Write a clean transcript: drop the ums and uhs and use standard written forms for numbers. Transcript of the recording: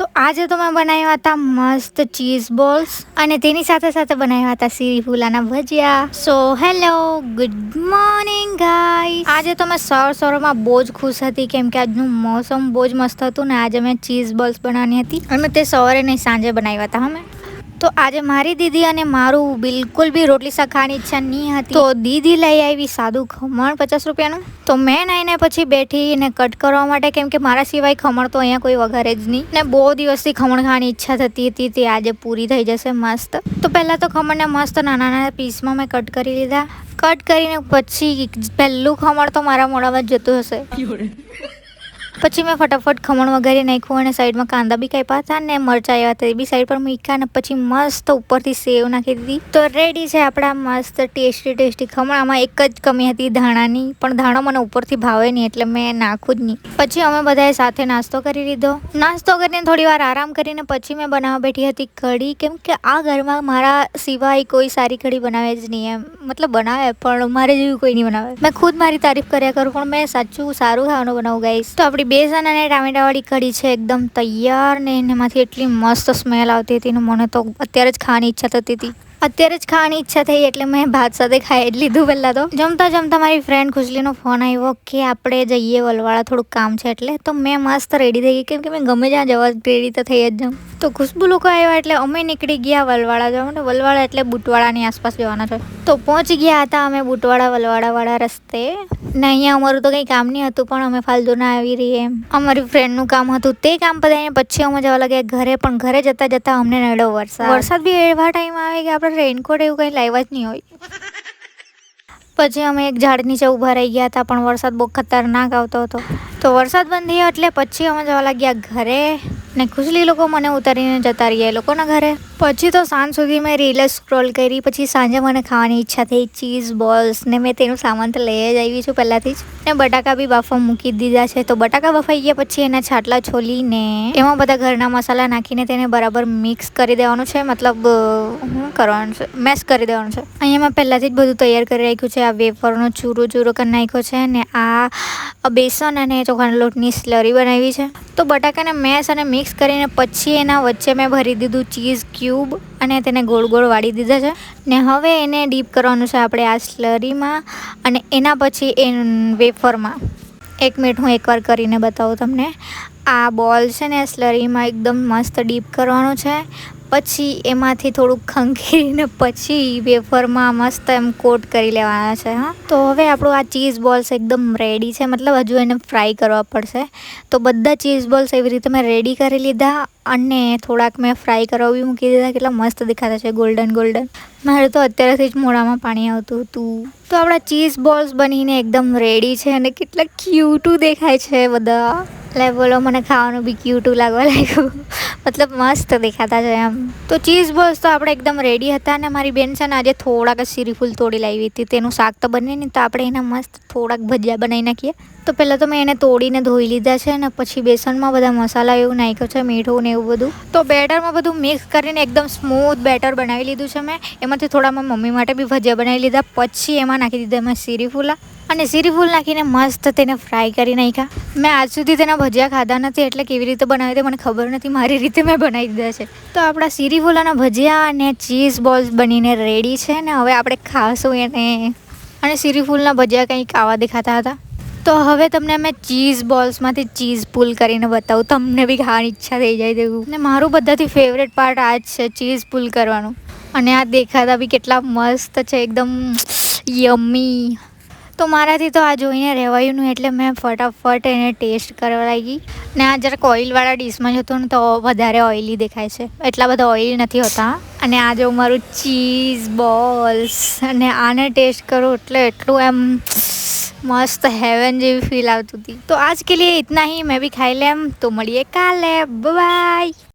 તો આજે તો મેં બનાવ્યા હતા મસ્ત ચીઝ બોલ્સ અને તેની સાથે સાથે બનાવ્યા હતા સીરીફુલાના ભજીયા. So hello, good morning guys. આજે તો મેં સવારમાં બહુ જ ખુશ હતી કેમ કે આજનું મોસમ બહુ જ મસ્ત હતું ને આજે મેં ચીઝ બોલ્સ બનાવવાની હતી અને તે સવારે નહીં સાંજે બનાવ્યા હતા અમે. તો આજે મારી દીદી અને મારું બિલકુલ બી રોટલી શાક ખાવાની ઈચ્છા નહીં હતી, તો દીદી લઈ આવી સાદું ખમણ 50 રૂપિયાનું. તો મેં નાઈને પછી બેઠી ને કટ કરવા માટે કેમ કે મારા સિવાય ખમણ તો અહીંયા કોઈ વઘારે જ નહીં ને બહુ દિવસથી ખમણ ખાવાની ઈચ્છા થતી હતી, તે આજે પૂરી થઈ જશે મસ્ત. તો પહેલાં તો ખમણને મસ્ત નાના નાના પીસમાં મેં કટ કરી લીધા. કટ કરીને પછી પહેલું ખમણ તો મારા મોઢામાં જ જતું હશે. પછી મેં ફટાફટ ખમણ વઘારી નાખ્યું અને સાઈડમાં કાંદા બી કાપ્યા હતા ને મરચાં આવ્યા હતા એ બી સાઈડ પર મૂક્યા અને પછી મસ્ત ઉપરથી સેવ નાખી દીધી. તો રેડી છે આપણા મસ્ત ટેસ્ટી ખમણ. આમાં એક જ કમી હતી ધાણાની, પણ ધાણો મને ઉપરથી ભાવે નહીં એટલે મેં નાખું જ નહીં. પછી અમે બધાએ સાથે નાસ્તો કરી લીધો. નાસ્તો કરીને થોડી વાર આરામ કરીને પછી મેં બનાવવા બેઠી હતી કઢી, કેમ કે આ ઘરમાં મારા સિવાય કોઈ સારી કઢી બનાવે જ નહીં. એમ મતલબ બનાવે પણ મારે જેવું કોઈ નહીં બનાવે. મેં ખુદ મારી તારીફ કર્યા કરું પણ મેં સાચું સારું ખાવાનું બનાવું ગાઈસ. તો આપણી બેસન અને ટામેટાવાળી કઢી છે એકદમ તૈયાર ને એનામાંથી એટલી મસ્ત સ્મેલ આવતી હતી ને મને તો અત્યારે જ ખાવાની ઈચ્છા થતી હતી. અત્યારે જ ખાવાની ઈચ્છા થઈ એટલે મેં ભાત સાથે ખાઈ જ લીધું. પહેલાં તો જમતા મારી ફ્રેન્ડ ખુશલીનો ફોન આવ્યો કે આપણે જઈએ વલવાળા, થોડુંક કામ છે એટલે. તો મેં મસ્ત રેડી થઈ ગઈ કેમ કે મેં ગમે ત્યાં જવા રેડી તો થઈ જ જાઉં. તો ખુશ્બુ લોકો આવ્યા એટલે અમે નીકળી ગયા વલવાળા જવા. ને વલવાળા એટલે બુટવાળાની આસપાસ જવાના છે. તો પહોંચી ગયા હતા અમે બુટવાળા વલવાળાવાળા રસ્તે ને અહીંયા અમારું તો કંઈ કામ નહીં હતું પણ અમે ફાલતુ ના આવી રહી એમ. અમારી ફ્રેન્ડનું કામ હતું તે કામ પતાવીને પછી અમે જવા લાગ્યા ઘરે, પણ ઘરે જતાં અમને નડ્યો વરસાદ બી એવા ટાઈમ આવે કે આપણે રેનકોટ એવું કંઈ લાવ્યા જ નહીં હોય. પછી અમે એક ઝાડ નીચે ઊભા રહી ગયા હતા પણ વરસાદ બહુ ખતરનાક આવતો હતો. તો વરસાદ બંધ થયો એટલે પછી અમે જવા લાગ્યા ઘરે ને ખુશલી લોકો મને ઉતારીને જતા રહ્યા એ લોકોના ઘરે. પછી તો સાંજ સુધી મેં રીલ સ્ક્રોલ કરી. પછી સાંજે મને ખાવાની ઈચ્છા થઈ ચીઝ બોલ્સ ને મેં તેનું સામાન તો લઈ જ આવી છું પહેલાંથી જ. ને બટાકા બી બાફવા મૂકી દીધા છે. તો બટાકા બફાઈ ગયા પછી એના છાટલા છોલીને એમાં બધા ઘરના મસાલા નાખીને તેને બરાબર મિક્સ કરી દેવાનું છે. મતલબ શું કરવાનું છે, મેશ કરી દેવાનું છે. અહીંયા મેં પહેલાંથી જ બધું તૈયાર કરી રાખ્યું છે. આ વેફરનો ચૂરો કરી નાખ્યો છે ને આ બેસન અને ચોખાના લોટની સ્લરી બનાવી છે. તો બટાકાને મેશ અને મિક્સ કરીને પછી એના વચ્ચે મેં ભરી દીધું ચીઝ ક્યુબ અને તેને ગોળ વાળી દીધા છે. ને હવે એને ડીપ કરવાનું છે આપણે આ સ્લરીમાં અને એના પછી એ વેફરમાં. 1 મિનિટ હું એકવાર કરીને બતાવું તમને. આ બોલ છે ને સ્લરીમાં એકદમ મસ્ત ડીપ કરવાનું છે. પછી એમાંથી થોડુંક ખંખેરીને પછી વેફરમાં મસ્ત એમ કોટ કરી લેવાના છે. હા, તો હવે આપણું આ ચીઝ બોલ્સ એકદમ રેડી છે. મતલબ હજુ એને ફ્રાય કરવા પડશે. તો બધા ચીઝ બોલ્સ એવી રીતે મેં રેડી કરી લીધા અને થોડાક મેં ફ્રાય કરવા બી મૂકી દીધા. કેટલા મસ્ત દેખાતા છે, ગોલ્ડન. મારે તો અત્યારેથી જ મોઢામાં પાણી આવતું હતું. તો આપણા ચીઝ બોલ્સ બનીને એકદમ રેડી છે અને કેટલા ક્યુટું દેખાય છે બધા. લે બોલો, મને ખાવાનું બી ક્યુટું લાગવા લાગ્યું. મતલબ મસ્ત દેખાતા છે એમ. તો ચીઝ બોલ્સ તો આપણે એકદમ રેડી હતા અને મારી બેન છે ને આજે થોડાક સીરીફૂલ તોડી લાવી હતી. તેનું શાક તો બને નહીં તો આપણે એના મસ્ત થોડાક ભજીયા બનાવી નાખીએ. તો પહેલાં તો મેં એને તોડીને ધોઈ લીધા છે અને પછી બેસનમાં બધા મસાલા એવું નાખ્યો છે, મીઠું ને એવું બધું. તો બેટરમાં બધું મિક્સ કરીને એકદમ સ્મૂથ બેટર બનાવી લીધું છે મેં. એમાંથી થોડા મેં મમ્મી માટે બી ભજીયા બનાવી લીધા. પછી એમાં નાખી દીધા મેં સીરીફૂલા અને સીરીફૂલ નાખીને મસ્ત તેને ફ્રાય કરી નાખ્યા. મેં આજ સુધી તેના ભજીયા ખાધા નથી એટલે કેવી રીતે બનાવી તે મને ખબર નથી. મારી રીતે મેં બનાવી દીધા છે. તો આપણા સીરીફૂલાના ભજીયા અને ચીઝ બોલ્સ બનીને રેડી છે ને હવે આપણે ખાશું એને. અને સીરીફૂલના ભજીયા કંઈક આવા દેખાતા હતા. તો હવે તમને મેં ચીઝ બોલ્સમાંથી ચીઝ પુલ કરીને બતાવું, તમને બી ખાવાની ઈચ્છા થઈ જાય તેવું. ને મારું બધાથી ફેવરેટ પાર્ટ આ જ છે, ચીઝ પુલ કરવાનું. અને આ દેખાતા બી કેટલા મસ્ત છે, એકદમ યમ્મી. તો મારાથી તો આ જોઈને રહેવાયું નહીં એટલે મેં ફટાફટ એને ટેસ્ટ કરવા લાગી. ને આ જરાક ઓઇલવાળા ડીશમાં જ હતું ને તો વધારે ઓઇલી દેખાય છે. એટલા બધા ઓઇલ નથી હોતા. અને આ જો મારું ચીઝ બોલ્સ અને આને ટેસ્ટ કરું એટલે એટલું એમ મસ્ત હેવન જેવી ફીલ આવતી હતી. તો આજ કે લીએ ઇतना ही, मैं भी खाई लेम. तो મળીએ કાલે. બાય.